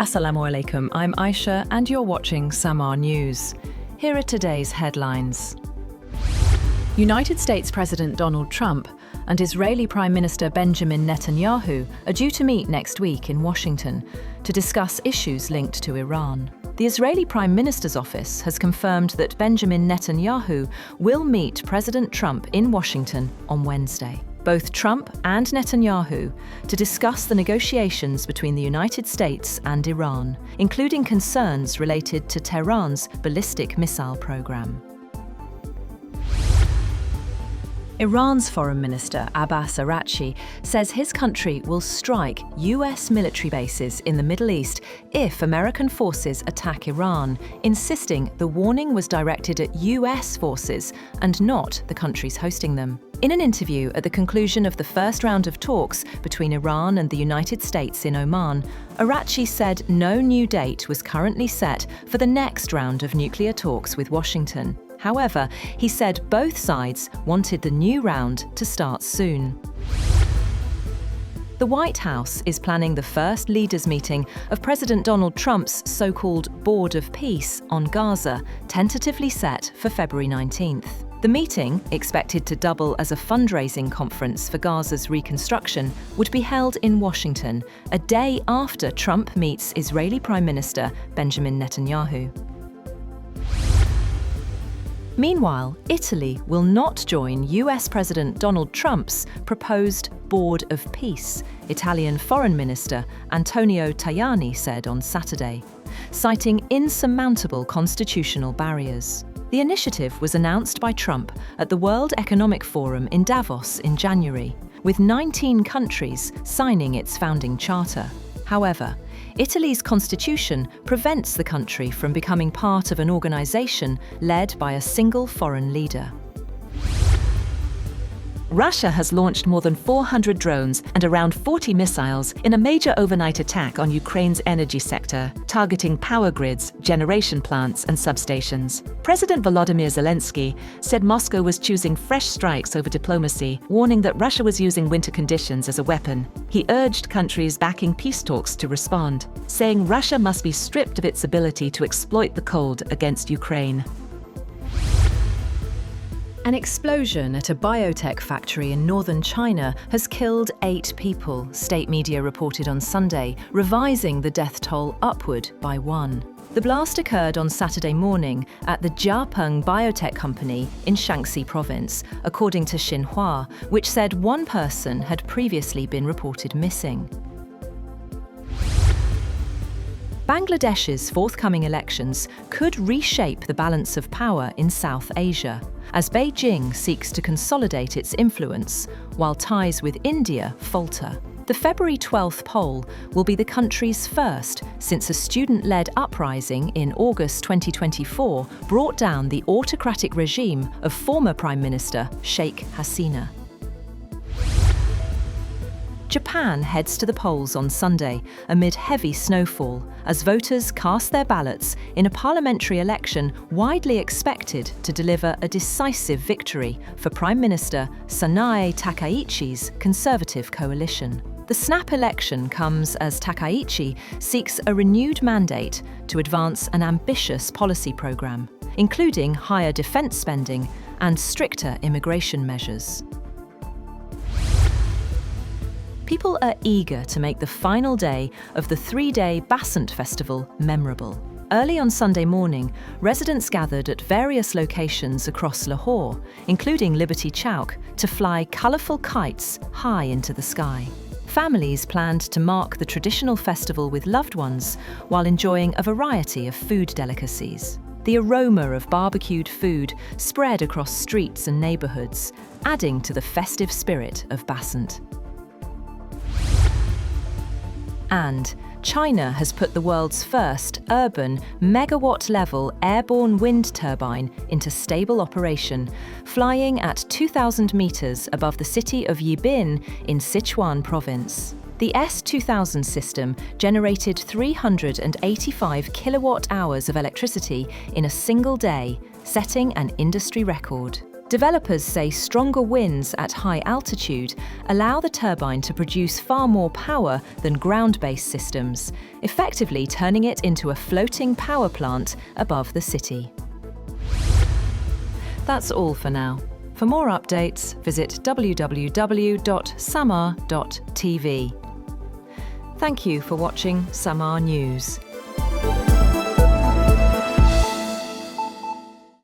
Assalamu alaikum, I'm Aisha and you're watching Samaa News. Here are today's headlines. United States President Donald Trump and Israeli Prime Minister Benjamin Netanyahu are due to meet next week in Washington to discuss issues linked to Iran. The Israeli Prime Minister's office has confirmed that Benjamin Netanyahu will meet President Trump in Washington on Wednesday. Both Trump and Netanyahu to discuss the negotiations between the United States and Iran, including concerns related to Tehran's ballistic missile program. Iran's Foreign Minister Abbas Araghchi says his country will strike US military bases in the Middle East if American forces attack Iran, insisting the warning was directed at US forces and not the countries hosting them. In an interview at the conclusion of the first round of talks between Iran and the United States in Oman, Araghchi said no new date was currently set for the next round of nuclear talks with Washington. However, he said both sides wanted the new round to start soon. The White House is planning the first leaders' meeting of President Donald Trump's so-called Board of Peace on Gaza, tentatively set for February 19th. The meeting, expected to double as a fundraising conference for Gaza's reconstruction, would be held in Washington, a day after Trump meets Israeli Prime Minister Benjamin Netanyahu. Meanwhile, Italy will not join US President Donald Trump's proposed Board of Peace, Italian Foreign Minister Antonio Tajani said on Saturday, citing insurmountable constitutional barriers. The initiative was announced by Trump at the World Economic Forum in Davos in January, with 19 countries signing its founding charter. However, Italy's constitution prevents the country from becoming part of an organization led by a single foreign leader. Russia has launched more than 400 drones and around 40 missiles in a major overnight attack on Ukraine's energy sector, targeting power grids, generation plants and substations. President Volodymyr Zelensky said Moscow was choosing fresh strikes over diplomacy, warning that Russia was using winter conditions as a weapon. He urged countries backing peace talks to respond, saying Russia must be stripped of its ability to exploit the cold against Ukraine. An explosion at a biotech factory in northern China has killed 8 people, state media reported on Sunday, revising the death toll upward by 1. The blast occurred on Saturday morning at the Jiapeng biotech company in Shaanxi province, according to Xinhua, which said 1 person had previously been reported missing. Bangladesh's forthcoming elections could reshape the balance of power in South Asia, as Beijing seeks to consolidate its influence, while ties with India falter. The February 12th poll will be the country's first since a student-led uprising in August 2024 brought down the autocratic regime of former Prime Minister Sheikh Hasina. Japan heads to the polls on Sunday amid heavy snowfall as voters cast their ballots in a parliamentary election widely expected to deliver a decisive victory for Prime Minister Sanae Takaichi's Conservative coalition. The snap election comes as Takaichi seeks a renewed mandate to advance an ambitious policy program, including higher defense spending and stricter immigration measures. People are eager to make the final day of the 3-day Basant Festival memorable. Early on Sunday morning, residents gathered at various locations across Lahore, including Liberty Chowk, to fly colourful kites high into the sky. Families planned to mark the traditional festival with loved ones while enjoying a variety of food delicacies. The aroma of barbecued food spread across streets and neighbourhoods, adding to the festive spirit of Basant. And China has put the world's first urban, megawatt-level airborne wind turbine into stable operation, flying at 2,000 meters above the city of Yibin in Sichuan province. The S2000 system generated 385 kilowatt-hours of electricity in a single day, setting an industry record. Developers say stronger winds at high altitude allow the turbine to produce far more power than ground-based systems, effectively turning it into a floating power plant above the city. That's all for now. For more updates, visit www.samaa.tv. Thank you for watching Samaa News.